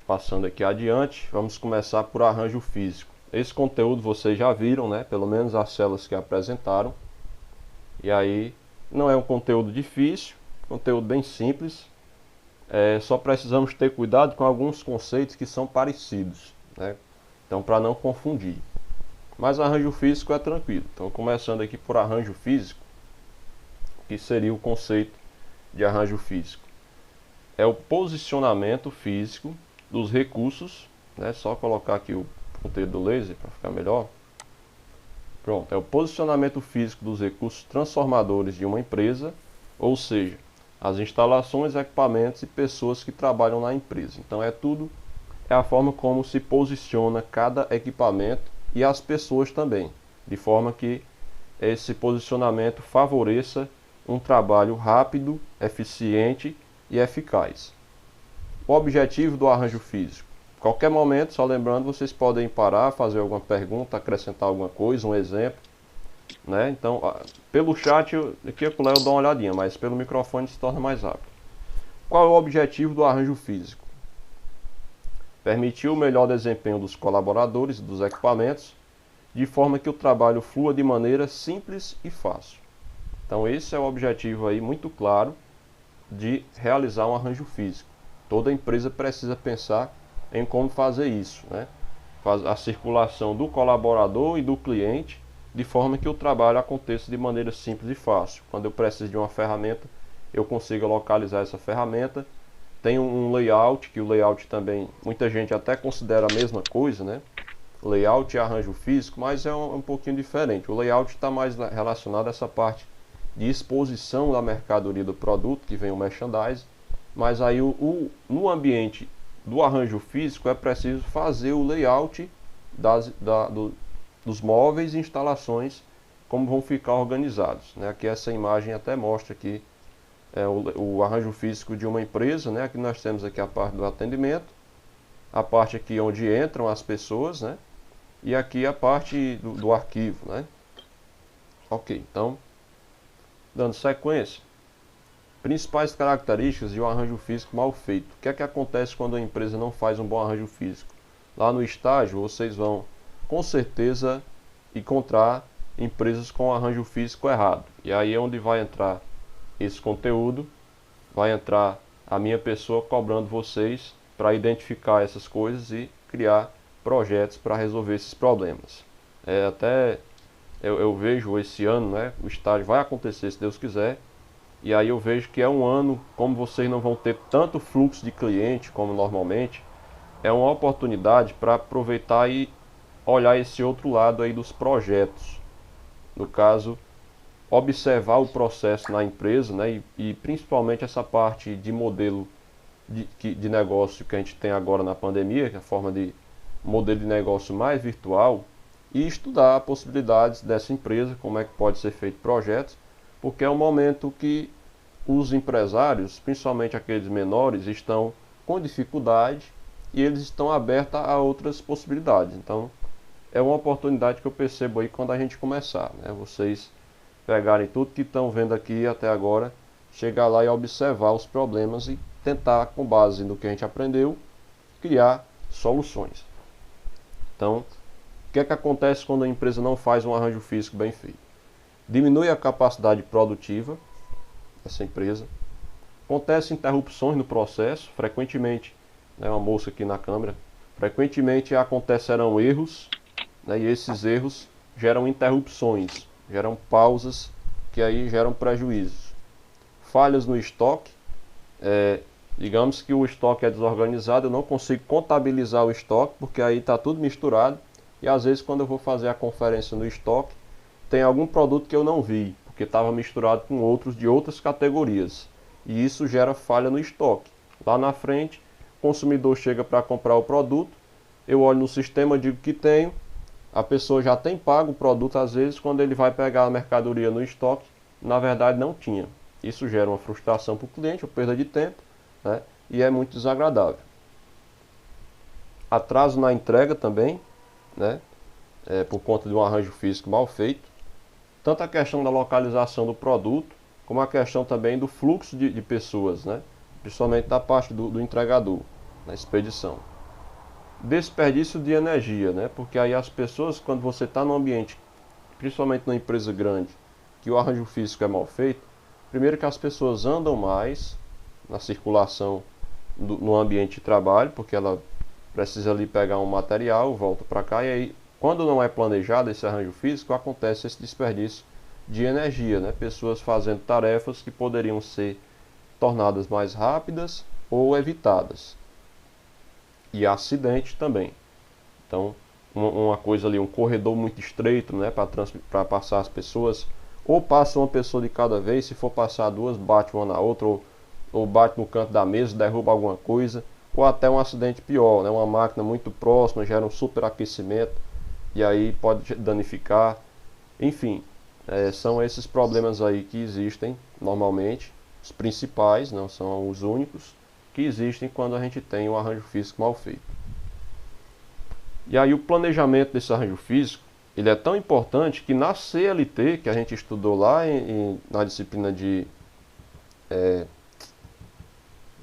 Passando aqui adiante, vamos começar por arranjo físico. Esse conteúdo vocês já viram, né? Pelo menos as células que apresentaram. E aí, não é um conteúdo difícil, conteúdo bem simples. Só precisamos ter cuidado com alguns conceitos que são parecidos, né? Então, para não confundir. Mas arranjo físico é tranquilo. Então, começando aqui por arranjo físico, que seria o conceito de arranjo físico. É o posicionamento físico dos recursos, né? Só colocar aqui o ponteiro do laser para ficar melhor. Pronto, é o posicionamento físico dos recursos transformadores de uma empresa, ou seja, as instalações, equipamentos e pessoas que trabalham na empresa. Então é a forma como se posiciona cada equipamento e as pessoas também, de forma que esse posicionamento favoreça um trabalho rápido, eficiente e eficaz. O objetivo do arranjo físico. Qualquer momento, só lembrando, vocês podem parar, fazer alguma pergunta, acrescentar alguma coisa, um exemplo, né? Então, pelo chat, aqui eu dou uma olhadinha, mas pelo microfone se torna mais rápido. Qual é o objetivo do arranjo físico? Permitir o melhor desempenho dos colaboradores e dos equipamentos, de forma que o trabalho flua de maneira simples e fácil. Então, esse é o objetivo aí muito claro de realizar um arranjo físico. Toda empresa precisa pensar em como fazer isso, né? A circulação do colaborador e do cliente, de forma que o trabalho aconteça de maneira simples e fácil. Quando eu preciso de uma ferramenta, eu consigo localizar essa ferramenta. Tem um layout, que o layout também, muita gente até considera a mesma coisa, né? Layout e arranjo físico, mas é um pouquinho diferente. O layout está mais relacionado a essa parte de exposição da mercadoria do produto, que vem o merchandising, mas aí no ambiente do arranjo físico é preciso fazer o layout dos móveis e instalações, como vão ficar organizados, né? Aqui essa imagem até mostra aqui o arranjo físico de uma empresa, né? Aqui nós temos aqui a parte do atendimento, a parte aqui onde entram as pessoas, né? E aqui a parte do arquivo, né? Ok, então, dando sequência. Principais características de um arranjo físico mal feito. O que é que acontece quando a empresa não faz um bom arranjo físico? Lá no estágio vocês vão com certeza encontrar empresas com arranjo físico errado. E aí é onde vai entrar esse conteúdo, vai entrar a minha pessoa cobrando vocês para identificar essas coisas e criar projetos para resolver esses problemas. Eu vejo esse ano, né, o estágio vai acontecer se Deus quiser. E aí eu vejo que é um ano, como vocês não vão ter tanto fluxo de cliente como normalmente, é uma oportunidade para aproveitar e olhar esse outro lado aí dos projetos. No caso, observar o processo na empresa, né, e principalmente essa parte de modelo de negócio que a gente tem agora na pandemia, que é a forma de modelo de negócio mais virtual, e estudar possibilidades dessa empresa, como é que pode ser feito projetos, porque é um momento que os empresários, principalmente aqueles menores, estão com dificuldade e eles estão abertos a outras possibilidades. Então, é uma oportunidade que eu percebo aí quando a gente começar, né? Vocês pegarem tudo que estão vendo aqui até agora, chegar lá e observar os problemas e tentar, com base no que a gente aprendeu, criar soluções. Então, o que é que acontece quando a empresa não faz um arranjo físico bem feito? Diminui a capacidade produtiva dessa empresa. Acontecem interrupções no processo, frequentemente, né, uma moça aqui na câmera, frequentemente acontecerão erros, né, e esses erros geram interrupções, geram pausas, que aí geram prejuízos. Falhas no estoque, digamos que o estoque é desorganizado, eu não consigo contabilizar o estoque, porque aí está tudo misturado, e às vezes quando eu vou fazer a conferência no estoque, tem algum produto que eu não vi, porque estava misturado com outros de outras categorias. E isso gera falha no estoque. Lá na frente, o consumidor chega para comprar o produto, eu olho no sistema, digo que tenho, a pessoa já tem pago o produto, às vezes, quando ele vai pegar a mercadoria no estoque, na verdade não tinha. Isso gera uma frustração para o cliente, uma perda de tempo, né? E é muito desagradável. Atraso na entrega também, né? Por conta de um arranjo físico mal feito. Tanto a questão da localização do produto, como a questão também do fluxo de pessoas, né? Principalmente da parte do entregador, na expedição. desperdício de energia, né? Porque aí as pessoas, quando você está num ambiente, principalmente numa empresa grande, que o arranjo físico é mal feito, primeiro que as pessoas andam mais na circulação no ambiente de trabalho, porque ela precisa ali pegar um material, volta para cá, e aí, quando não é planejado esse arranjo físico, acontece esse desperdício de energia, né? Pessoas fazendo tarefas que poderiam ser tornadas mais rápidas ou evitadas. E acidente também. Então, uma coisa ali, um corredor muito estreito, né, para passar as pessoas, ou passa uma pessoa de cada vez, se for passar duas, bate uma na outra, ou bate no canto da mesa, derruba alguma coisa, ou até um acidente pior, né, uma máquina muito próxima, gera um superaquecimento, e aí pode danificar. Enfim, são esses problemas aí que existem normalmente, os principais, não são os únicos, que existem quando a gente tem um arranjo físico mal feito. E aí o planejamento desse arranjo físico, ele é tão importante que na CLT, que a gente estudou lá na disciplina de...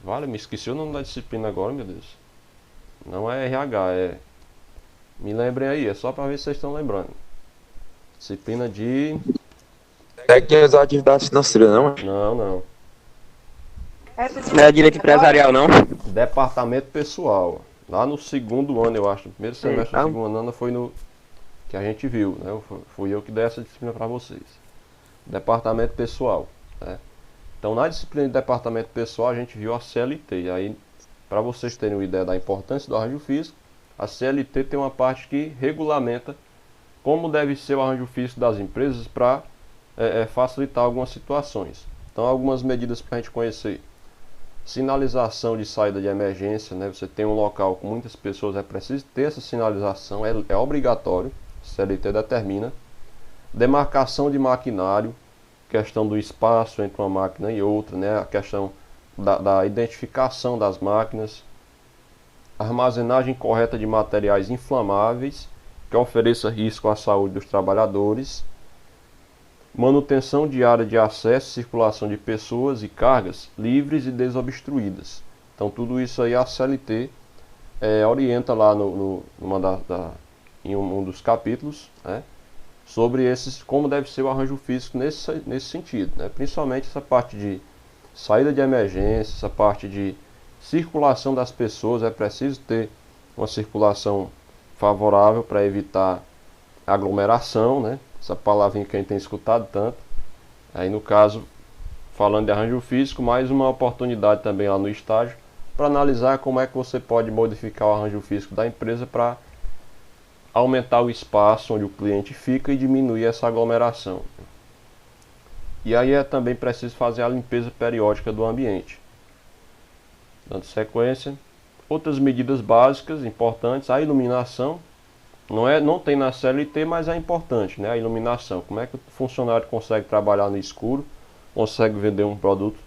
Vale, me esqueci o nome da disciplina agora, meu Deus. Não é RH, é... Me lembrem aí, é só para ver se vocês estão lembrando. Disciplina de... Técnicas da atividade financeira, não? Não. Não é direito empresarial, não? Departamento pessoal. Lá no segundo ano, eu acho. No primeiro semestre do segundo ano foi no... que a gente viu, né? Fui eu que dei essa disciplina para vocês. Departamento pessoal, né? Então, na disciplina de departamento pessoal, a gente viu a CLT. E aí, para vocês terem uma ideia da importância do arranjo físico, a CLT tem uma parte que regulamenta como deve ser o arranjo físico das empresas para facilitar algumas situações. Então, algumas medidas para a gente conhecer. Sinalização de saída de emergência, né? Você tem um local com muitas pessoas, é preciso ter essa sinalização, é obrigatório, a CLT determina. Demarcação de maquinário, questão do espaço entre uma máquina e outra, né? A questão da identificação das máquinas, armazenagem correta de materiais inflamáveis que ofereça risco à saúde dos trabalhadores, manutenção diária de acesso e circulação de pessoas e cargas livres e desobstruídas. Então tudo isso aí a CLT orienta lá em um dos capítulos, né, sobre como deve ser o arranjo físico nesse sentido, né? Principalmente essa parte de saída de emergência, essa parte de circulação das pessoas, é preciso ter uma circulação favorável para evitar aglomeração, né? Essa palavrinha que a gente tem escutado tanto. Aí no caso, falando de arranjo físico, mais uma oportunidade também lá no estágio para analisar como é que você pode modificar o arranjo físico da empresa para aumentar o espaço onde o cliente fica e diminuir essa aglomeração. E aí é também preciso fazer a limpeza periódica do ambiente. Dando sequência, outras medidas básicas importantes, a iluminação. Não tem na CLT, mas é importante, né? A iluminação. Como é que o funcionário consegue trabalhar no escuro, consegue vender um produto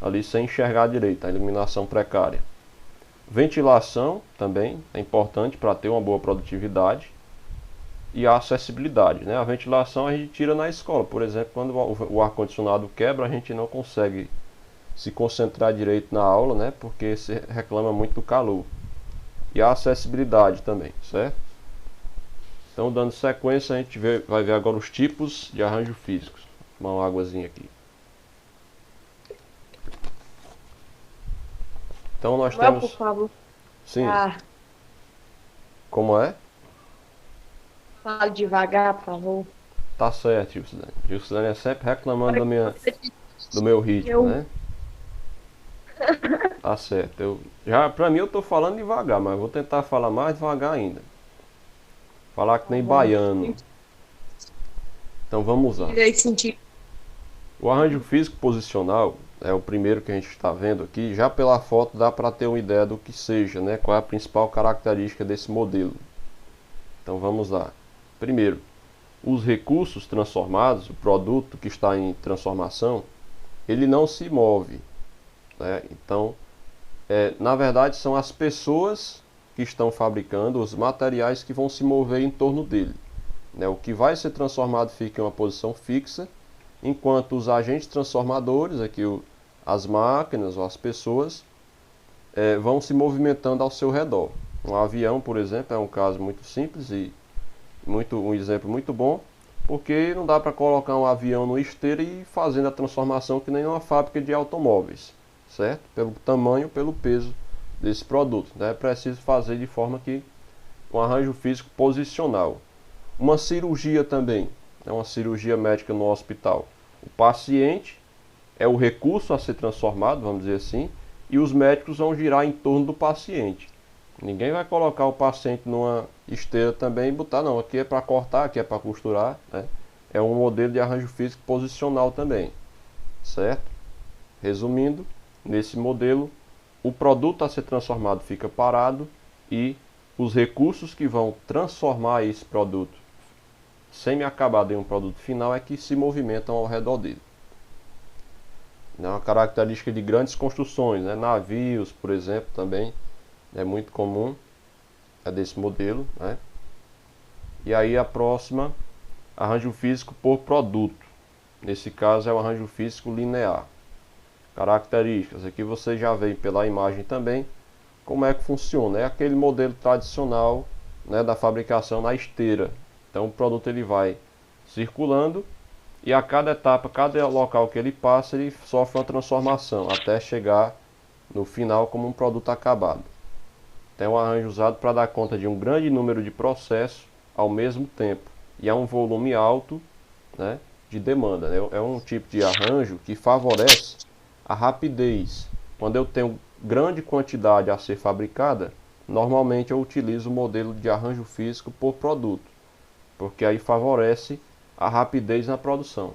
ali sem enxergar direito, a iluminação precária. Ventilação também é importante para ter uma boa produtividade. E a acessibilidade, né? A ventilação a gente tira na escola. Por exemplo, quando o ar-condicionado quebra, a gente não consegue se concentrar direito na aula, né? Porque se reclama muito do calor. E a acessibilidade também, certo? Então, dando sequência, a gente vai ver agora os tipos de arranjo físicos. Vou tomar uma águazinha aqui. Então, nós temos... Por favor. Sim. Como é? Fale devagar, por favor. Tá certo, Gilcidane. Gilcidane é sempre reclamando do meu ritmo, né? Tá certo. Pra mim eu tô falando devagar, mas vou tentar falar mais devagar ainda. Falar que nem baiano. Então vamos lá. O arranjo físico posicional é o primeiro que a gente está vendo aqui. Já pela foto dá para ter uma ideia do que seja, né? Qual é a principal característica desse modelo. Então vamos lá. Primeiro, os recursos transformados, o produto que está em transformação, ele não se move, né? Então, na verdade, são as pessoas que estão fabricando os materiais que vão se mover em torno dele, né? O que vai ser transformado fica em uma posição fixa, enquanto os agentes transformadores, aqui as máquinas ou as pessoas, vão se movimentando ao seu redor, Um avião, por exemplo, é um caso muito simples e um exemplo muito bom, porque não dá para colocar um avião no esteiro e fazendo a transformação que nem uma fábrica de automóveis, certo? Pelo tamanho, pelo peso desse produto, né? É preciso fazer de forma que um arranjo físico posicional. Uma cirurgia também, é uma cirurgia médica no hospital. O paciente é o recurso a ser transformado, vamos dizer assim, e os médicos vão girar em torno do paciente. Ninguém vai colocar o paciente numa esteira também e botar, não, aqui é para cortar, aqui é para costurar, né? É um modelo de arranjo físico posicional também, certo? Resumindo, nesse modelo, o produto a ser transformado fica parado e os recursos que vão transformar esse produto semi-acabado em um produto final é que se movimentam ao redor dele. É uma característica de grandes construções, né? Navios, por exemplo, também é muito comum, é desse modelo, né? E aí a próxima, arranjo físico por produto. Nesse caso é o arranjo físico linear. Características, aqui você já vê pela imagem também como é que funciona. É aquele modelo tradicional, né, da fabricação na esteira. Então o produto ele vai circulando e a cada etapa, cada local que ele passa, ele sofre uma transformação até chegar no final como um produto acabado. Então é um arranjo usado para dar conta de um grande número de processos ao mesmo tempo e a um volume alto, né, de demanda. É um tipo de arranjo que favorece a rapidez. Quando eu tenho grande quantidade a ser fabricada, normalmente eu utilizo o modelo de arranjo físico por produto, porque aí favorece a rapidez na produção.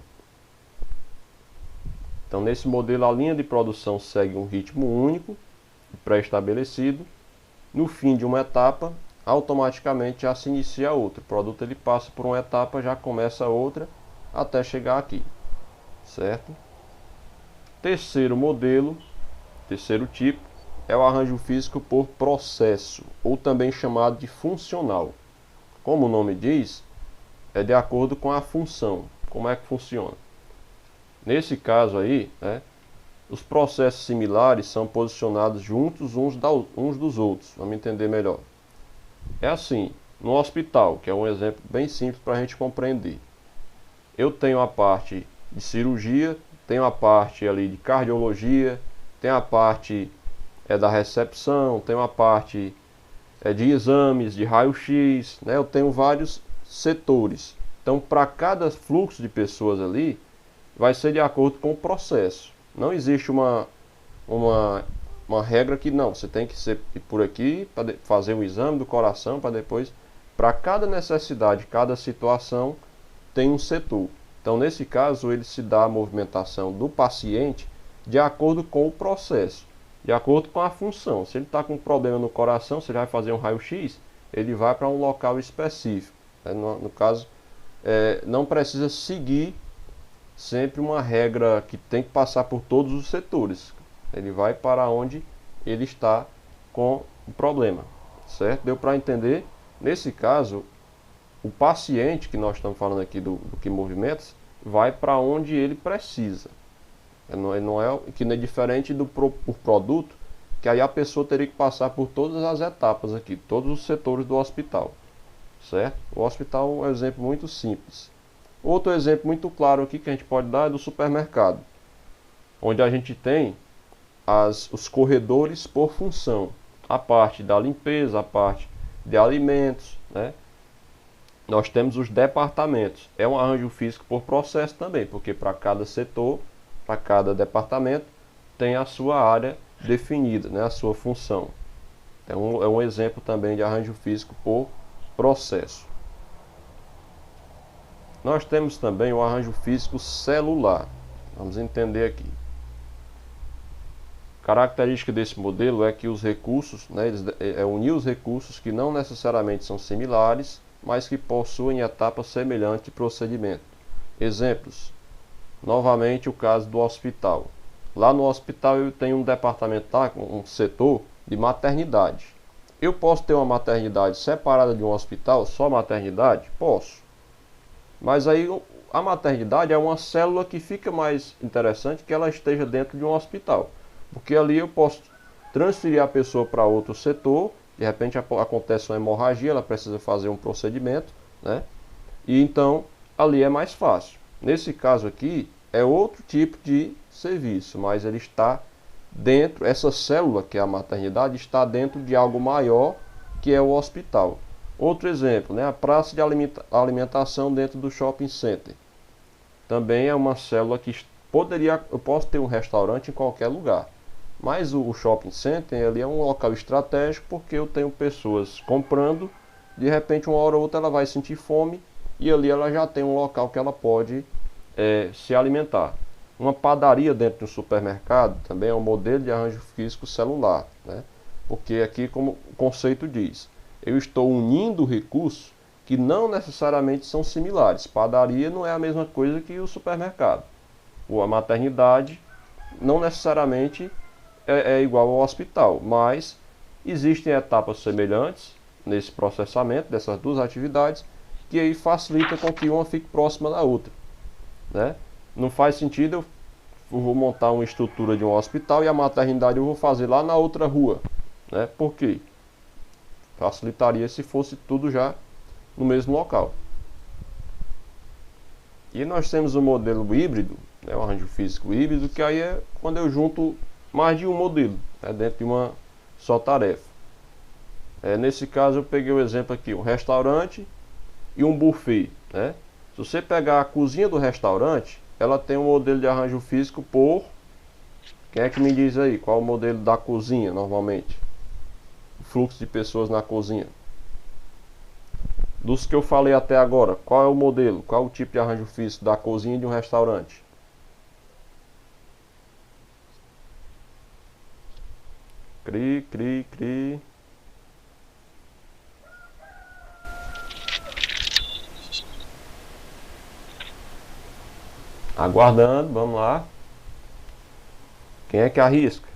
Então nesse modelo a linha de produção segue um ritmo único, pré-estabelecido. No fim de uma etapa, automaticamente já se inicia outra. O produto ele passa por uma etapa, já começa outra, até chegar aqui, certo? Terceiro modelo, terceiro tipo, é o arranjo físico por processo, ou também chamado de funcional. Como o nome diz, é de acordo com a função. Como é que funciona? Nesse caso aí, né, os processos similares são posicionados juntos uns dos outros. Vamos entender melhor. É assim, no hospital, que é um exemplo bem simples para a gente compreender. Eu tenho a parte de cirurgia, tenho a parte ali de cardiologia, tenho a parte da recepção, tenho a parte de exames, de raio-x, né? Eu tenho vários setores. Então, para cada fluxo de pessoas ali, vai ser de acordo com o processo. Não existe uma regra que não, você tem que ser por aqui para fazer um exame do coração, para depois, para cada necessidade, cada situação, tem um setor. Então, nesse caso, ele se dá a movimentação do paciente de acordo com o processo, de acordo com a função. Se ele está com um problema no coração, se ele vai fazer um raio-x, ele vai para um local específico. No caso, não precisa seguir sempre uma regra que tem que passar por todos os setores. Ele vai para onde ele está com o problema, certo? Deu para entender? Nesse caso, o paciente que nós estamos falando aqui do que movimentos vai para onde ele precisa. Não é que não é diferente do por produto, que aí a pessoa teria que passar por todas as etapas aqui, todos os setores do hospital, certo? O hospital é um exemplo muito simples. Outro exemplo muito claro aqui que a gente pode dar é do supermercado, onde a gente tem os corredores por função, a parte da limpeza, a parte de alimentos, né? Nós temos os departamentos. É um arranjo físico por processo também, porque para cada setor, para cada departamento, tem a sua área definida, né? A sua função. É um exemplo também de arranjo físico por processo. Nós temos também o arranjo físico celular. Vamos entender aqui. A característica desse modelo é que os recursos, né, unir os recursos que não necessariamente são similares, mas que possuem etapas semelhantes de procedimento. Exemplos. Novamente o caso do hospital. Lá no hospital eu tenho um departamento, um setor de maternidade. Eu posso ter uma maternidade separada de um hospital, só maternidade? Posso. Mas aí a maternidade é uma célula que fica mais interessante que ela esteja dentro de um hospital. Porque ali eu posso transferir a pessoa para outro setor de repente acontece uma hemorragia, ela precisa fazer um procedimento, né? E então ali é mais fácil. Nesse caso aqui é outro tipo de serviço, mas ele está dentro, essa célula que é a maternidade está dentro de algo maior que é o hospital. Outro exemplo, né? A praça de alimentação dentro do shopping center. Também é uma célula que eu posso ter um restaurante em qualquer lugar. Mas o shopping center ali é um local estratégico porque eu tenho pessoas comprando, de repente uma hora ou outra ela vai sentir fome e ali ela já tem um local que ela pode se alimentar. Uma padaria dentro de um supermercado também é um modelo de arranjo físico celular, né? Porque aqui, como o conceito diz, eu estou unindo recursos que não necessariamente são similares. Padaria não é a mesma coisa que o supermercado. Ou a maternidade não necessariamente é igual ao hospital, mas existem etapas semelhantes nesse processamento dessas duas atividades que aí facilita com que uma fique próxima da outra, né? Não faz sentido eu vou montar uma estrutura de um hospital e a maternidade eu vou fazer lá na outra rua, né? Por quê? Facilitaria se fosse tudo já no mesmo local. E nós temos o modelo híbrido, né, o arranjo físico híbrido, que aí é quando eu junto mais de um modelo, né, dentro de uma só tarefa. Nesse caso eu peguei o exemplo aqui, um restaurante e um buffet, né? Se você pegar a cozinha do restaurante, ela tem um modelo de arranjo físico por... Quem é que me diz aí qual é o modelo da cozinha normalmente? O fluxo de pessoas na cozinha. Dos que eu falei até agora, qual é o modelo? Qual é o tipo de arranjo físico da cozinha de um restaurante? Cri, cri, cri. Aguardando, vamos lá. Quem é que arrisca?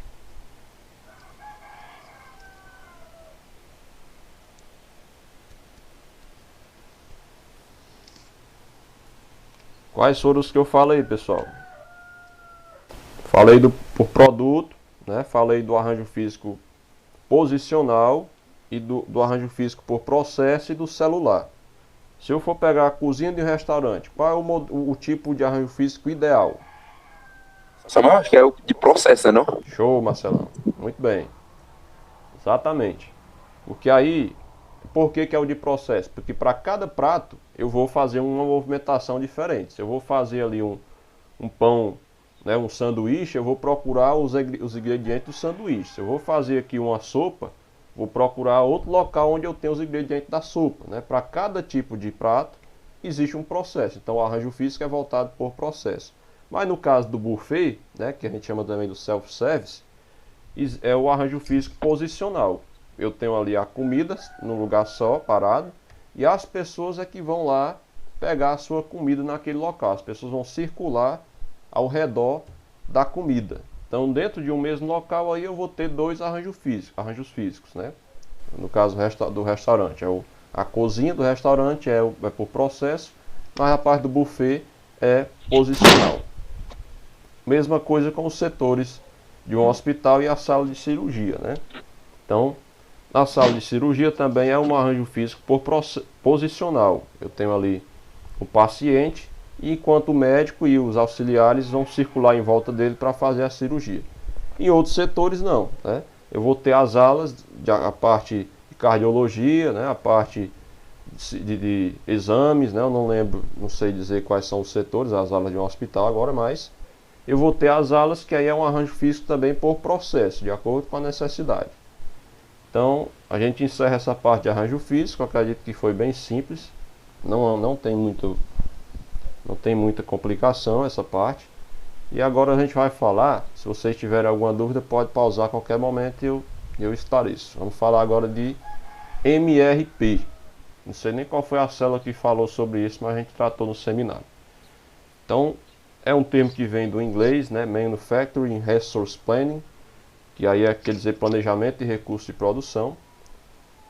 Quais foram os que eu falei, pessoal? Falei por produto, né? Falei do arranjo físico posicional e do arranjo físico por processo e do celular. Se eu for pegar a cozinha de um restaurante, qual é o tipo de arranjo físico ideal? Samuel, acho que é o de processo, né, não? Show, Marcelão. Muito bem. Exatamente. Porque aí, por que é o de processo? Porque para cada prato eu vou fazer uma movimentação diferente. Se eu vou fazer ali um pão, né, um sanduíche, eu vou procurar os ingredientes do sanduíche. Se eu vou fazer aqui uma sopa, vou procurar outro local onde eu tenho os ingredientes da sopa, né? Para cada tipo de prato existe um processo. Então o arranjo físico é voltado por processo. Mas no caso do buffet, né, que a gente chama também do self-service, é o arranjo físico posicional. Eu tenho ali a comida num lugar só, parado, e as pessoas é que vão lá pegar a sua comida naquele local. As pessoas vão circular ao redor da comida. Então, dentro de um mesmo local, aí eu vou ter dois arranjos físicos, né? No caso do restaurante, a cozinha do restaurante é por processo, mas a parte do buffet é posicional. Mesma coisa com os setores de um hospital e a sala de cirurgia, né? Então, na sala de cirurgia também é um arranjo físico por posicional. Eu tenho ali o paciente, e enquanto o médico e os auxiliares vão circular em volta dele para fazer a cirurgia. Em outros setores não, né? Eu vou ter as alas, a parte de cardiologia, né? A parte de exames, né? Eu não lembro, não sei dizer quais são os setores, as alas de um hospital agora, mas eu vou ter as alas que aí é um arranjo físico também por processo, de acordo com a necessidade. Então, a gente encerra essa parte de arranjo físico. Eu acredito que foi bem simples, não tem muita complicação essa parte. E agora a gente vai falar, se vocês tiverem alguma dúvida, pode pausar a qualquer momento e eu esclareço. Vamos falar agora de MRP. Não sei nem qual foi a célula que falou sobre isso, mas a gente tratou no seminário. Então, é um termo que vem do inglês, né? Manufacturing Resource Planning, que aí quer dizer planejamento de recursos de produção.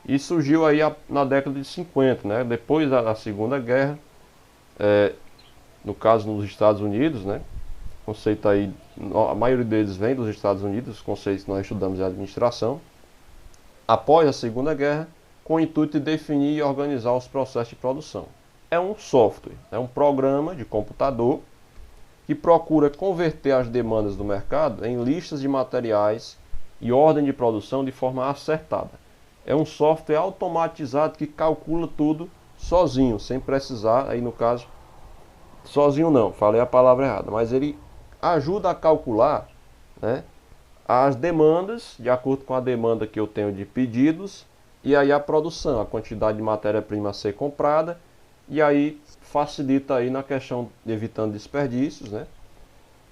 E surgiu aí na década de 50, né? Depois da Segunda Guerra, no caso nos Estados Unidos, né? O conceito aí, a maioria deles vem dos Estados Unidos, os conceitos que nós estudamos em administração. após a Segunda Guerra, com o intuito de definir e organizar os processos de produção. É um software, é um programa de computador que procura converter as demandas do mercado em listas de materiais e ordem de produção de forma acertada. É um software automatizado que calcula tudo sozinho, sem precisar, aí no caso, sozinho não, falei a palavra errada, mas ele ajuda a calcular, né, as demandas, de acordo com a demanda que eu tenho de pedidos, e aí a produção, a quantidade de matéria-prima a ser comprada, e aí facilita aí na questão de evitando desperdícios, né?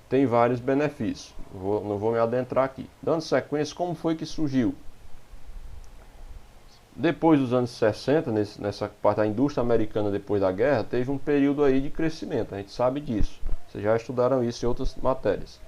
Tem vários benefícios, não vou me adentrar aqui. Dando sequência, como foi que surgiu? Depois dos anos 60, nessa parte da indústria americana depois da guerra, teve um período aí de crescimento, a gente sabe disso. Vocês já estudaram isso em outras matérias.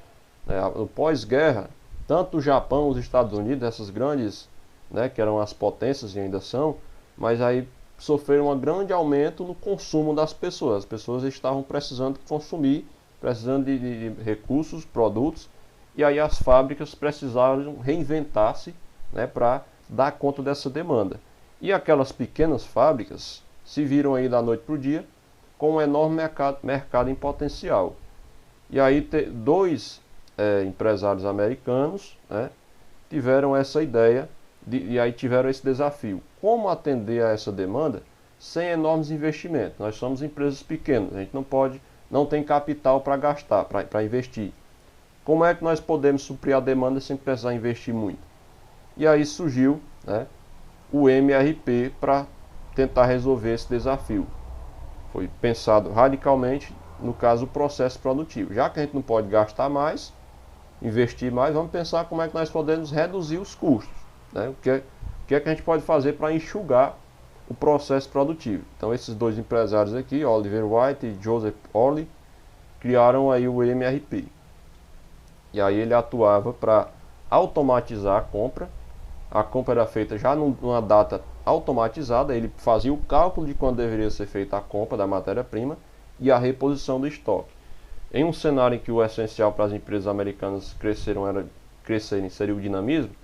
No pós-guerra, tanto o Japão, os Estados Unidos, essas grandes, né, que eram as potências e ainda são, mas aí sofreram um grande aumento no consumo das pessoas. As pessoas estavam precisando consumir, precisando de recursos, produtos, e aí as fábricas precisavam reinventar-se, né, para dar conta dessa demanda. E aquelas pequenas fábricas se viram aí da noite para o dia com um enorme mercado em potencial. E aí dois empresários americanos, né, tiveram essa ideia e aí tiveram esse desafio. Como atender a essa demanda sem enormes investimentos? Nós somos empresas pequenas, a gente não tem capital para gastar, para investir. Como é que nós podemos suprir a demanda sem precisar investir muito? E aí surgiu, né, o MRP para tentar resolver esse desafio. Foi pensado radicalmente, no caso, o processo produtivo. Já que a gente não pode gastar mais, investir mais, vamos pensar como é que nós podemos reduzir os custos, né? O que é que a gente pode fazer para enxugar o processo produtivo. Então esses dois empresários aqui, Oliver White e Joseph Orley, criaram aí o MRP. E aí ele atuava para automatizar a compra. A compra era feita já numa data automatizada, ele fazia o cálculo de quando deveria ser feita a compra da matéria-prima e a reposição do estoque. Em um cenário em que o essencial para as empresas americanas crescerem seria o dinamismo,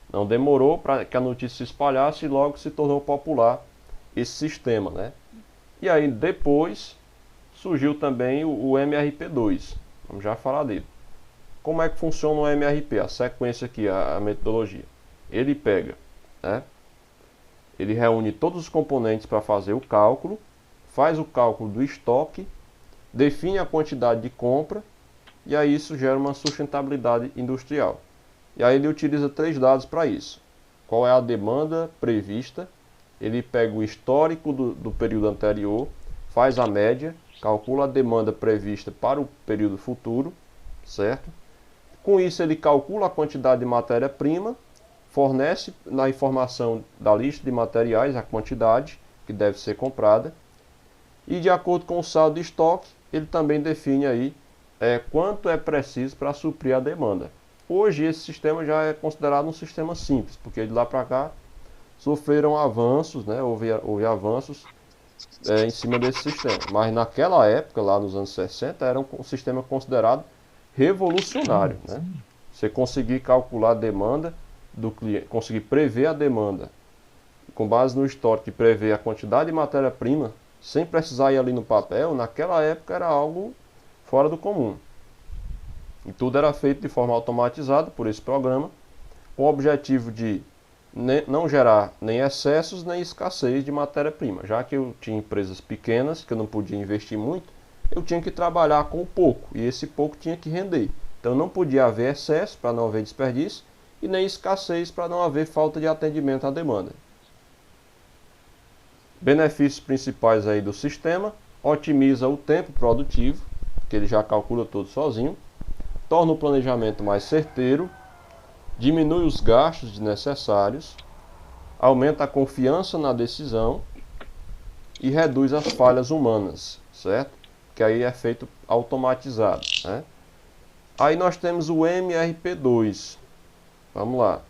não demorou para que a notícia se espalhasse e logo se tornou popular esse sistema, né? E aí depois surgiu também o MRP2. Vamos já falar dele. Como é que funciona o MRP? A sequência aqui, a metodologia. Ele pega, né, ele reúne todos os componentes para fazer o cálculo, faz o cálculo do estoque, define a quantidade de compra e aí isso gera uma sustentabilidade industrial. E aí ele utiliza 3 dados para isso. Qual é a demanda prevista, ele pega o histórico do período anterior, faz a média, calcula a demanda prevista para o período futuro, certo? Com isso ele calcula a quantidade de matéria-prima, fornece na informação da lista de materiais a quantidade que deve ser comprada e de acordo com o saldo de estoque ele também define aí quanto é preciso para suprir a demanda. Hoje esse sistema já é considerado um sistema simples, porque de lá para cá sofreram avanços, né? houve avanços em cima desse sistema. Mas naquela época, lá nos anos 60, era um sistema considerado revolucionário, né? Você conseguir calcular a demanda do cliente, conseguir prever a demanda com base no estoque, prever a quantidade de matéria-prima, sem precisar ir ali no papel, naquela época era algo fora do comum. E tudo era feito de forma automatizada por esse programa, com o objetivo de não gerar nem excessos nem escassez de matéria-prima. Já que eu tinha empresas pequenas, que eu não podia investir muito, eu tinha que trabalhar com pouco, e esse pouco tinha que render. Então não podia haver excesso para não haver desperdício, e nem escassez para não haver falta de atendimento à demanda. Benefícios principais aí do sistema: otimiza o tempo produtivo, que ele já calcula tudo sozinho, torna o planejamento mais certeiro, diminui os gastos desnecessários, aumenta a confiança na decisão e reduz as falhas humanas, certo? Que aí é feito automatizado, né? Aí nós temos o MRP2. Vamos lá.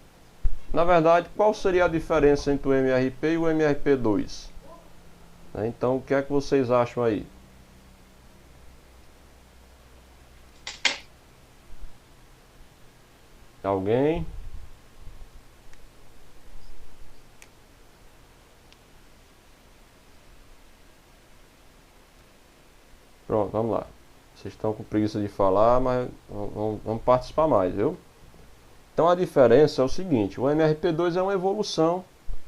Na verdade, qual seria a diferença entre o MRP e o MRP2? Então, o que é que vocês acham aí? Alguém? Pronto, vamos lá. Vocês estão com preguiça de falar, mas vamos participar mais, viu? Então a diferença é o seguinte, o MRP2 é uma evolução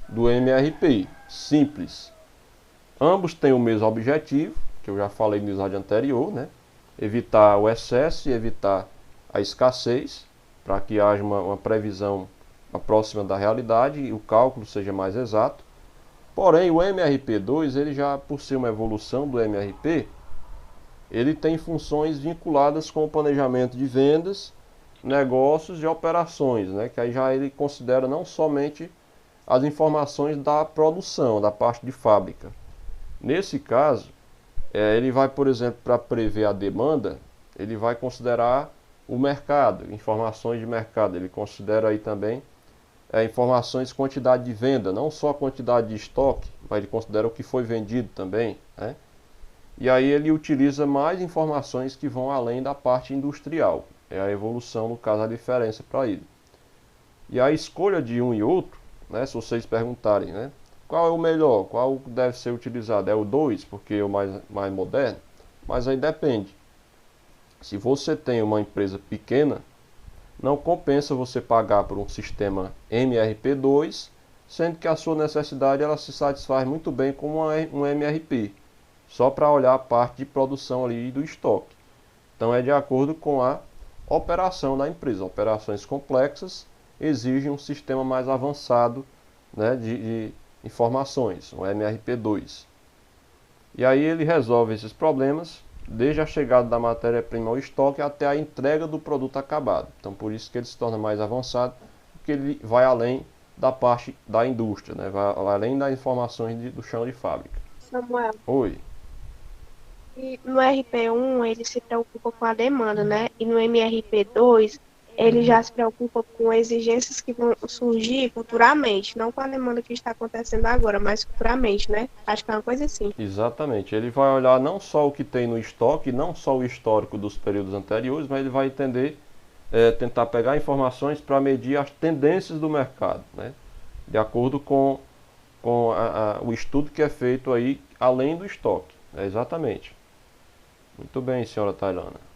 do MRP, simples. Ambos têm o mesmo objetivo, que eu já falei no slide anterior, né? Evitar o excesso e evitar a escassez, para que haja uma previsão próxima da realidade e o cálculo seja mais exato. Porém, o MRP2, ele já, por ser uma evolução do MRP, ele tem funções vinculadas com o planejamento de vendas, negócios e operações, né? Que aí já ele considera não somente as informações da produção, da parte de fábrica. Nesse caso, ele vai, por exemplo, para prever a demanda, ele vai considerar o mercado, informações de mercado. Ele considera aí também informações de quantidade de venda, não só a quantidade de estoque, mas ele considera o que foi vendido também, né? E aí ele utiliza mais informações que vão além da parte industrial. É a evolução, no caso, a diferença para ele. E a escolha de um e outro, né, se vocês perguntarem, né, qual é o melhor, qual deve ser utilizado? É o 2, porque é o mais moderno? Mas aí depende. Se você tem uma empresa pequena, não compensa você pagar por um sistema MRP2, sendo que a sua necessidade ela se satisfaz muito bem com um MRP, só para olhar a parte de produção ali do estoque. Então é de acordo com a operação da empresa. Operações complexas exigem um sistema mais avançado, né, de informações, um MRP2. E aí ele resolve esses problemas desde a chegada da matéria-prima ao estoque até a entrega do produto acabado. Então por isso que ele se torna mais avançado, porque ele vai além da parte da indústria, né? Vai além das informações do chão de fábrica. Samuel, Oi. e no RP1 ele se preocupa com a demanda, né? E no MRP2 ele já se preocupa com exigências que vão surgir futuramente, não com a demanda que está acontecendo agora, mas futuramente, né? Acho que é uma coisa assim. Exatamente. Ele vai olhar não só o que tem no estoque, não só o histórico dos períodos anteriores, mas ele vai entender, tentar pegar informações para medir as tendências do mercado, né? De acordo com o estudo que é feito aí além do estoque. Exatamente. Muito bem, senhora Tailana.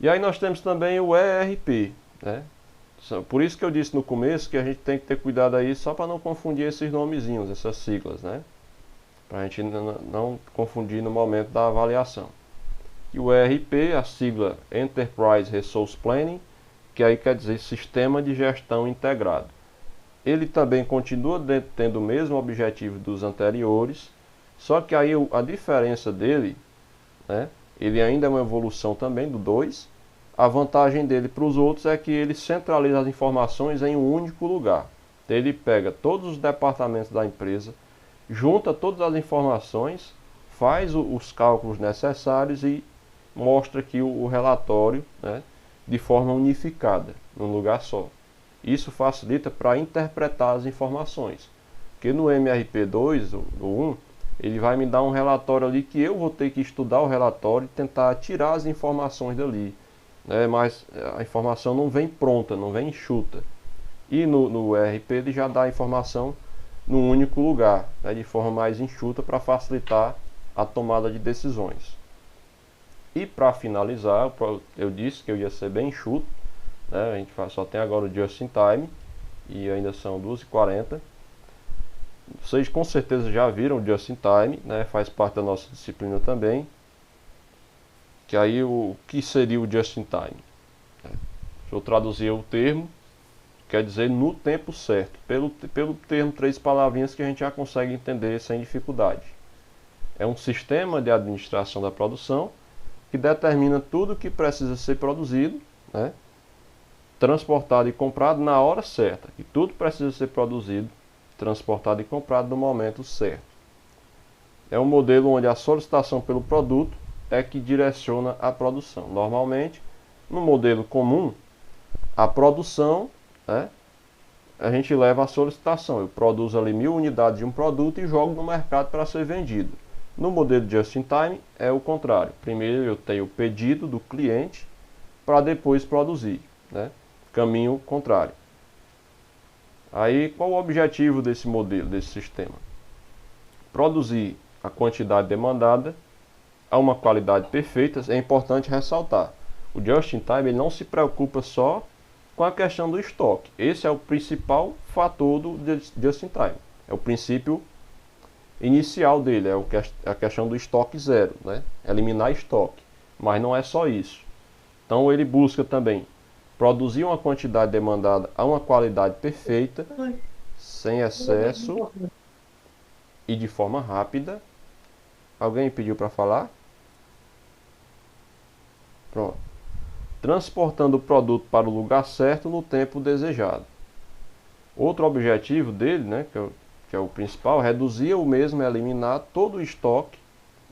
E aí nós temos também o ERP, né? Por isso que eu disse no começo que a gente tem que ter cuidado aí só para não confundir esses nomezinhos, essas siglas, né? Para a gente não confundir no momento da avaliação. E o ERP, a sigla Enterprise Resource Planning, que aí quer dizer Sistema de Gestão Integrado. Ele também continua tendo o mesmo objetivo dos anteriores, só que aí a diferença dele, né? Ele ainda é uma evolução também do 2. A vantagem dele para os outros é que ele centraliza as informações em um único lugar. Ele pega todos os departamentos da empresa, junta todas as informações, faz os cálculos necessários e mostra aqui o relatório, né, de forma unificada, num lugar só. Isso facilita para interpretar as informações. Porque no MRP2, no 1, ele vai me dar um relatório ali que eu vou ter que estudar o relatório e tentar tirar as informações dali, né? Mas a informação não vem pronta, não vem enxuta. E no ERP ele já dá a informação num único lugar, né? De forma mais enxuta para facilitar a tomada de decisões. E para finalizar, eu disse que eu ia ser bem enxuto, né? A gente só tem agora o Just in Time e ainda são 2h40. Vocês com certeza já viram o Just in Time, né? Faz parte da nossa disciplina também. Que aí o que seria o Just in Time? Deixa eu traduzir o termo, quer dizer no tempo certo. Pelo termo 3 palavrinhas que a gente já consegue entender sem dificuldade. É um sistema de administração da produção que determina tudo o que precisa ser produzido, né? Transportado e comprado na hora certa. E tudo precisa ser produzido, transportado e comprado no momento certo. É um modelo onde a solicitação pelo produto é que direciona a produção. Normalmente, no modelo comum, a produção, né, a gente leva a solicitação. Eu produzo ali 1000 unidades de um produto e jogo no mercado para ser vendido. No modelo Just in Time é o contrário. Primeiro eu tenho o pedido do cliente para depois produzir, né? Caminho contrário. Aí, qual o objetivo desse modelo, desse sistema? Produzir a quantidade demandada a uma qualidade perfeita, é importante ressaltar. O Just-in-Time ele não se preocupa só com a questão do estoque. Esse é o principal fator do Just-in-Time. É o princípio inicial dele, é a questão do estoque zero, né? Eliminar estoque. Mas não é só isso. Então ele busca também produzir uma quantidade demandada a uma qualidade perfeita, sem excesso e de forma rápida. Alguém pediu para falar? Pronto. Transportando o produto para o lugar certo no tempo desejado. Outro objetivo dele, né, que é o principal, reduzir o mesmo, eliminar todo o estoque,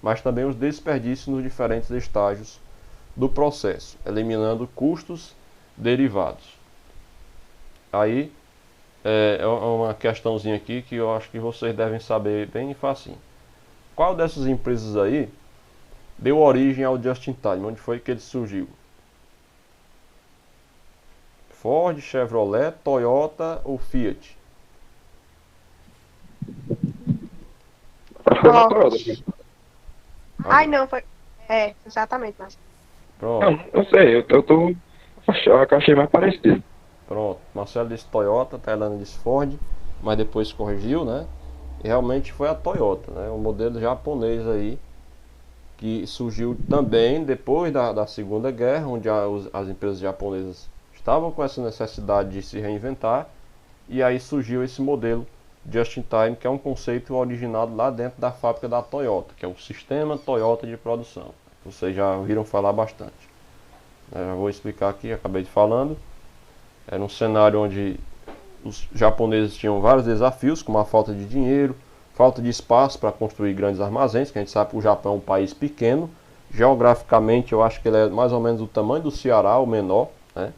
mas também os desperdícios nos diferentes estágios do processo, eliminando custos derivados. Aí é uma questãozinha aqui que eu acho que vocês devem saber bem facinho. Qual dessas empresas aí deu origem ao Just-in-Time? Onde foi que ele surgiu? Ford, Chevrolet, Toyota ou Fiat? Foi na Toyota. Ai, não, foi. É, exatamente, Marcelo. Pronto. Não, eu sei, eu achei mais parecido. Pronto, Marcelo disse Toyota, Tailândia disse Ford, mas depois corrigiu, né? E realmente foi a Toyota, né? O modelo japonês aí, que surgiu também depois da Segunda Guerra, onde as empresas japonesas estavam com essa necessidade de se reinventar, e aí surgiu esse modelo Just-in-Time, que é um conceito originado lá dentro da fábrica da Toyota, que é o sistema Toyota de produção. Vocês já ouviram falar bastante. Eu já vou explicar aqui, acabei de falando. Era um cenário onde os japoneses tinham vários desafios, como a falta de dinheiro, falta de espaço para construir grandes armazéns, que a gente sabe que o Japão é um país pequeno. Geograficamente, eu acho que ele é mais ou menos do tamanho do Ceará, ou menor, né?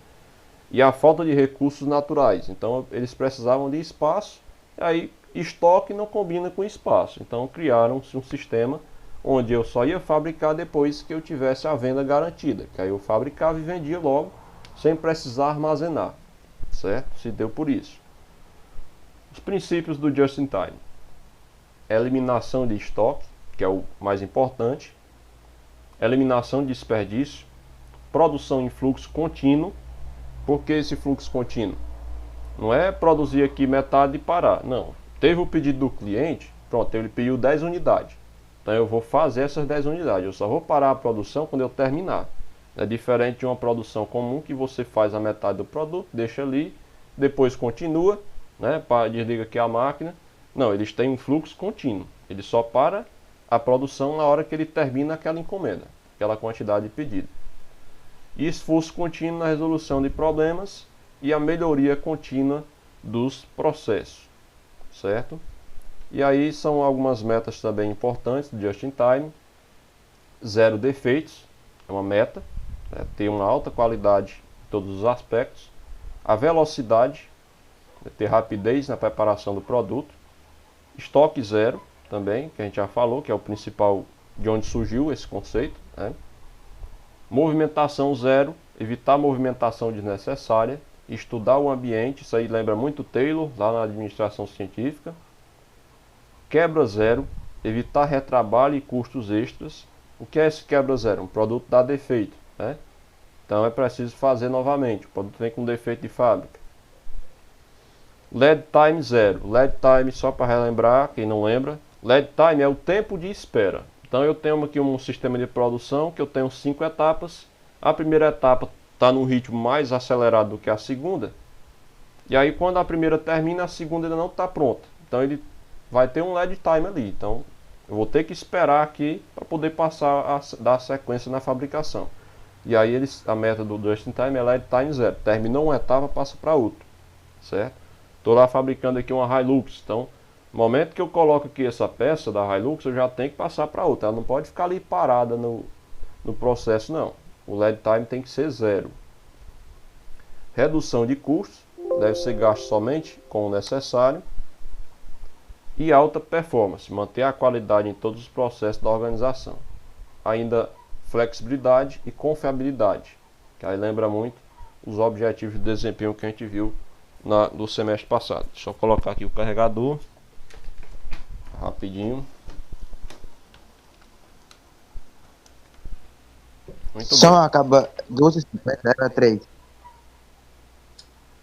E a falta de recursos naturais. Então, eles precisavam de espaço, e aí estoque não combina com espaço. Então, criaram-se um sistema onde eu só ia fabricar depois que eu tivesse a venda garantida. Que aí eu fabricava e vendia logo, sem precisar armazenar, certo? Se deu por isso. Os princípios do Just-in-Time: eliminação de estoque, que é o mais importante, eliminação de desperdício, produção em fluxo contínuo. Por que esse fluxo contínuo? Não é produzir aqui metade e parar, não. Teve o pedido do cliente, pronto, ele pediu 10 unidades. Então eu vou fazer essas 10 unidades, eu só vou parar a produção quando eu terminar. É diferente de uma produção comum que você faz a metade do produto, deixa ali, depois continua, né, desliga aqui a máquina. Não, eles têm um fluxo contínuo. Ele só para a produção na hora que ele termina aquela encomenda, aquela quantidade de pedido. E esforço contínuo na resolução de problemas e a melhoria contínua dos processos, certo? E aí são algumas metas também importantes do Just-in-Time. 0 defeitos, é uma meta. Ter uma alta qualidade em todos os aspectos. A velocidade, ter rapidez na preparação do produto. Estoque zero também, que a gente já falou, que é o principal de onde surgiu esse conceito, né? Movimentação zero, evitar movimentação desnecessária. Estudar o ambiente, isso aí lembra muito Taylor, lá na administração científica. Quebra zero, evitar retrabalho e custos extras. O que é esse quebra zero? Um produto dá defeito, né? Então é preciso fazer novamente. O produto vem com defeito de fábrica. Lead time zero. Lead time, só para relembrar, quem não lembra, lead time é o tempo de espera. Então eu tenho aqui um sistema de produção que eu tenho 5 etapas. A primeira etapa está num ritmo mais acelerado do que a segunda. E aí quando a primeira termina, a segunda ainda não está pronta. Então ele vai ter um lead time ali. Então eu vou ter que esperar aqui para poder passar dar sequência na fabricação. E aí a meta do Just-in-Time é lead time zero. Terminou uma etapa, passa para outra, certo? Estou lá fabricando aqui uma Hilux. Então, no momento que eu coloco aqui essa peça da Hilux, eu já tenho que passar para outra. Ela não pode ficar ali parada no processo, não. O lead time tem que ser zero. Redução de custos, deve ser gasto somente com o necessário. E alta performance, manter a qualidade em todos os processos da organização. Ainda flexibilidade e confiabilidade, que aí lembra muito os objetivos de desempenho que a gente viu no semestre passado. Deixa eu colocar aqui o carregador rapidinho. Muito Só bem. acaba 12h50, era 3.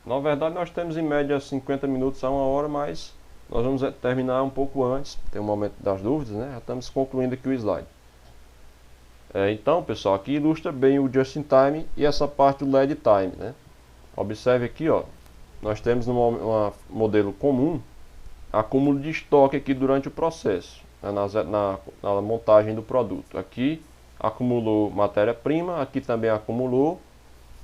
Na verdade, nós temos em média 50 minutos a 1 hora, mas nós vamos terminar um pouco antes. Tem um momento das dúvidas, né? Já estamos concluindo aqui o slide. Então, pessoal, aqui ilustra bem o Just in Time e essa parte do Lead Time, né? Observe aqui, ó. Nós temos no modelo comum acúmulo de estoque aqui durante o processo, né? Na montagem do produto. Aqui acumulou matéria-prima, aqui também acumulou,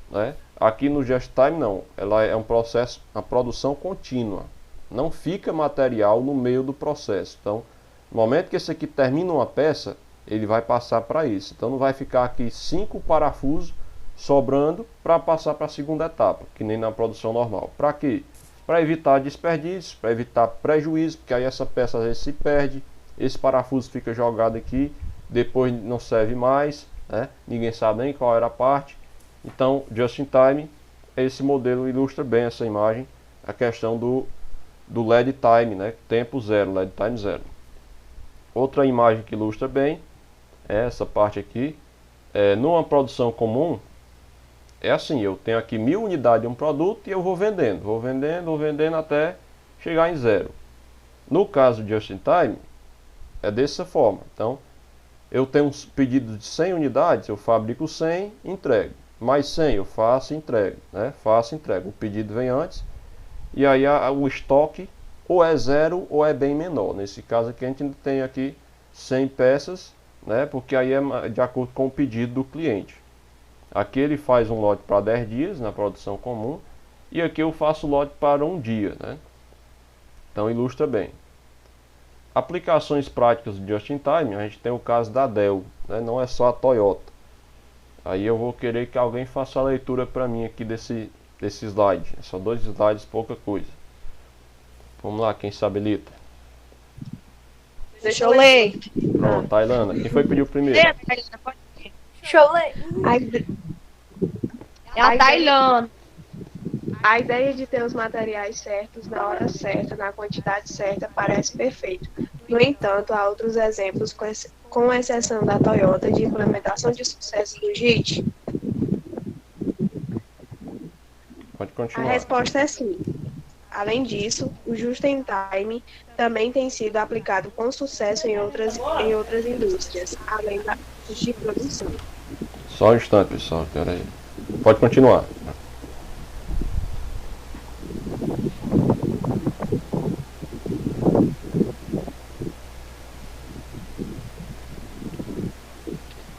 né? Aqui no Just Time não, ela é um processo, a produção contínua. Não fica material no meio do processo. Então, no momento que esse aqui termina uma peça, ele vai passar para isso. Então não vai ficar aqui 5 parafusos sobrando para passar para a segunda etapa, que nem na produção normal. Para quê? Para evitar desperdício, para evitar prejuízo, porque aí essa peça às vezes se perde, esse parafuso fica jogado aqui, depois não serve mais, né? Ninguém sabe nem qual era a parte. Então, Just in Time, esse modelo ilustra bem essa imagem, a questão do Lead Time, né? Tempo zero, Lead Time zero. Outra imagem que ilustra bem é essa parte aqui. Numa produção comum, é assim, eu tenho aqui 1000 unidades de um produto e eu vou vendendo até chegar em zero. No caso de Just in Time, é dessa forma. Então, eu tenho um pedido de 100 unidades, eu fabrico 100, entrego. Mais 100 eu faço e entrego, né? Faço e entrego. O pedido vem antes e aí o estoque ou é zero ou é bem menor. Nesse caso aqui a gente ainda tem aqui 100 peças, né? Porque aí é de acordo com o pedido do cliente. Aqui ele faz um lote para 10 dias na produção comum e aqui eu faço lote para um dia, né? Então ilustra bem. Aplicações práticas de Just in Time, a gente tem o caso da Dell, né? Não é só a Toyota. Aí eu vou querer que alguém faça a leitura para mim aqui desse slide. É só 2 slides, pouca coisa. Vamos lá, quem sabe habilita. Deixa eu ler. Pronto, Tailândia. Quem foi que pediu primeiro? Deixa eu ler. É a Tailândia. A ideia de ter os materiais certos na hora certa, na quantidade certa, parece perfeito. No entanto, há outros exemplos, com exceção da Toyota, de implementação de sucesso do JIT? Pode A continuar. resposta é sim. Além disso, o Just in Time também tem sido aplicado com sucesso em outras indústrias, além da de produção. Só um instante, pessoal. Pera aí. Pode continuar.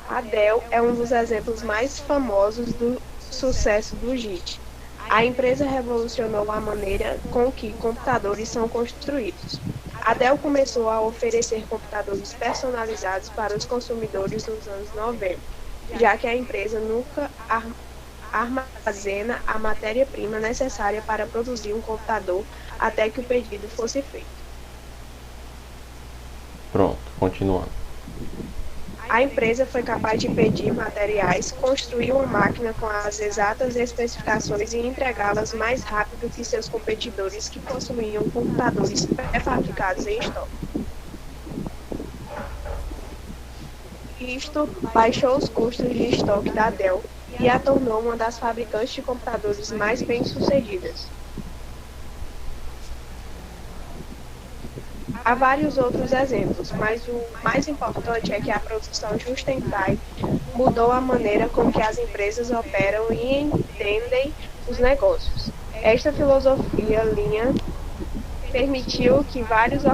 A Dell é um dos exemplos mais famosos do sucesso do JIT. A empresa revolucionou a maneira com que computadores são construídos. A Dell começou a oferecer computadores personalizados para os consumidores nos anos 90, já que a empresa nunca armazena a matéria-prima necessária para produzir um computador até que o pedido fosse feito. Pronto, continuando. A empresa foi capaz de pedir materiais, construir uma máquina com as exatas especificações e entregá-las mais rápido que seus competidores que possuíam computadores pré-fabricados em estoque. Isto baixou os custos de estoque da Dell e a tornou uma das fabricantes de computadores mais bem-sucedidas. Há vários outros exemplos, mas o mais importante é que a produção Just in Time mudou a maneira com que as empresas operam e entendem os negócios. Esta filosofia linha permitiu que várias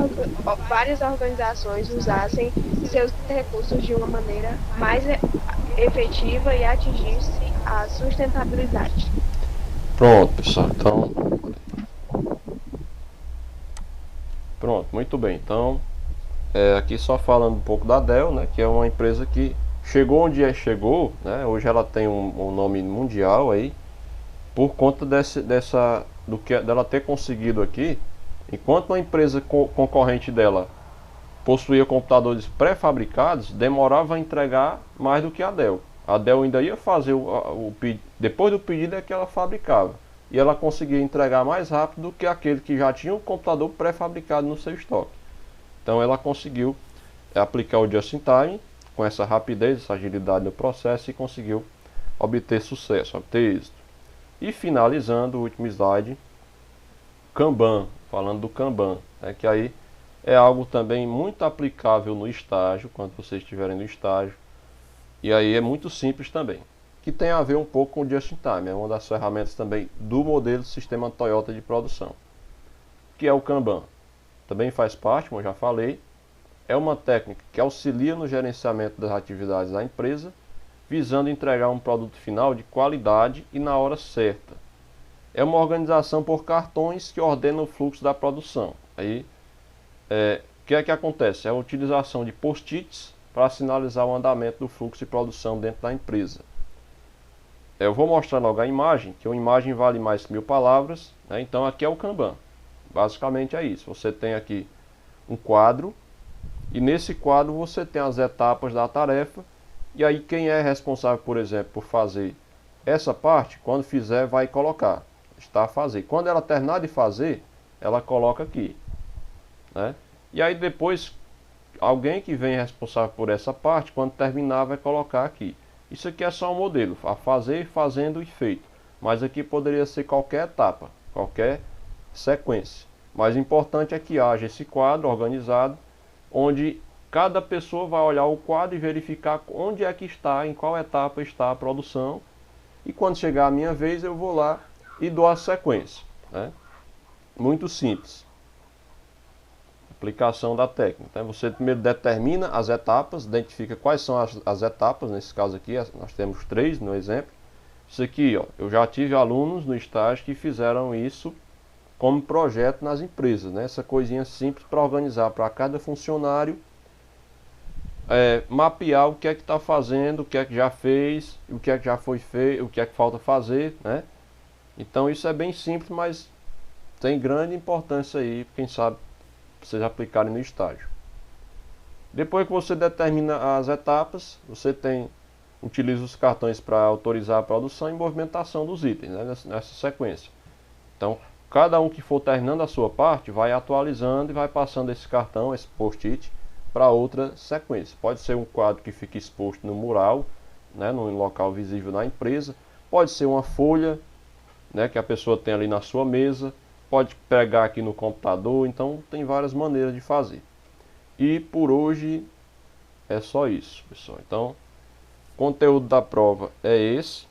organizações usassem seus recursos de uma maneira mais efetiva e atingisse a sustentabilidade. Pronto, pessoal. Então, pronto, muito bem. Então, aqui só falando um pouco da Dell, né, que é uma empresa que chegou onde chegou, né, hoje ela tem um nome mundial aí, por conta dela ter conseguido aqui, enquanto uma empresa concorrente dela possuía computadores pré-fabricados, demorava a entregar mais do que a Dell. A Dell ainda ia fazer depois do pedido é que ela fabricava. E ela conseguia entregar mais rápido do que aquele que já tinha um computador pré-fabricado no seu estoque. Então ela conseguiu aplicar o Just in Time com essa rapidez, essa agilidade no processo e conseguiu obter sucesso, obter êxito. E finalizando o último slide, Kanban, falando do Kanban, que aí é algo também muito aplicável no estágio, quando vocês estiverem no estágio, e aí é muito simples também, que tem a ver um pouco com o Just in Time, é uma das ferramentas também do modelo sistema Toyota de produção, que é o Kanban. Também faz parte, como eu já falei, é uma técnica que auxilia no gerenciamento das atividades da empresa, visando entregar um produto final de qualidade e na hora certa. É uma organização por cartões que ordena o fluxo da produção. Aí, o que é que acontece? É a utilização de post-its para sinalizar o andamento do fluxo de produção dentro da empresa. Eu vou mostrar logo a imagem, que uma imagem vale mais que 1000 palavras, então aqui é o Kanban. Basicamente é isso. Você tem aqui um quadro, e nesse quadro você tem as etapas da tarefa, e aí quem é responsável, por exemplo, por fazer essa parte, quando fizer vai colocar, está a fazer. Quando ela terminar de fazer, ela coloca aqui, E aí depois, alguém que vem responsável por essa parte, quando terminar vai colocar aqui. Isso aqui é só um modelo, a fazer, fazendo e feito. Mas aqui poderia ser qualquer etapa, qualquer sequência. Mas o importante é que haja esse quadro organizado, onde cada pessoa vai olhar o quadro e verificar onde é que está, em qual etapa está a produção. E quando chegar a minha vez, eu vou lá e dou a sequência. Muito simples. Aplicação da técnica. Então, você primeiro determina as etapas, identifica quais são as etapas. Nesse caso aqui, nós temos 3 no exemplo. Isso aqui, eu já tive alunos no estágio que fizeram isso como projeto nas empresas, Essa coisinha simples para organizar para cada funcionário, mapear o que é que está fazendo, o que é que já fez, o que é que já foi feito, o que é que falta fazer, Então isso é bem simples, mas tem grande importância aí, quem sabe, vocês aplicarem no estágio. Depois que você determina as etapas, você utiliza os cartões para autorizar a produção e movimentação dos itens, nessa sequência. Então, cada um que for terminando a sua parte, vai atualizando e vai passando esse cartão, esse post-it, para outra sequência. Pode ser um quadro que fique exposto no mural, num local visível na empresa. Pode ser uma folha, que a pessoa tem ali na sua mesa. Pode pegar aqui no computador. Então, tem várias maneiras de fazer. E por hoje é só isso, pessoal. Então, o conteúdo da prova é esse.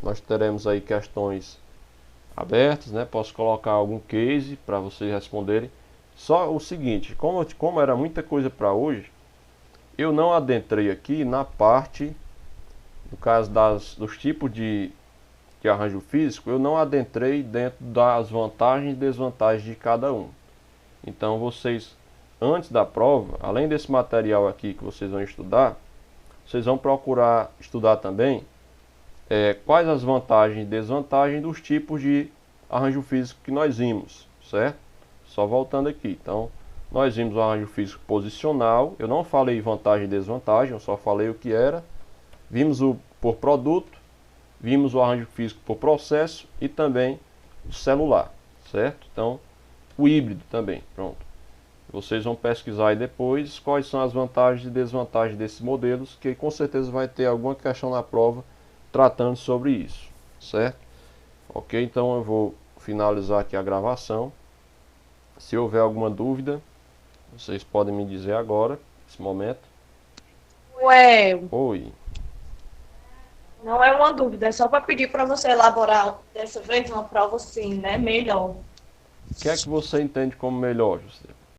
Nós teremos aí questões abertas, Posso colocar algum case para vocês responderem. Só o seguinte, como era muita coisa para hoje, eu não adentrei aqui na parte, no caso dos tipos de arranjo físico, eu não adentrei dentro das vantagens e desvantagens de cada um. Então vocês, antes da prova, além desse material aqui que vocês vão estudar, vocês vão procurar estudar também quais as vantagens e desvantagens dos tipos de arranjo físico que nós vimos, certo? Só voltando aqui, então, nós vimos o arranjo físico posicional, eu não falei vantagem e desvantagem, eu só falei o que era. Vimos o por produto, vimos o arranjo físico por processo e também o celular, certo? Então, o híbrido também, pronto. Vocês vão pesquisar aí depois quais são as vantagens e desvantagens desses modelos, que com certeza vai ter alguma questão na prova tratando sobre isso, certo? Ok, então eu vou finalizar aqui a gravação. Se houver alguma dúvida, vocês podem me dizer agora, nesse momento. Ué, Oi. não é uma dúvida, é só para pedir para você elaborar dessa vez uma prova assim, melhor. O que é que você entende como melhor, José?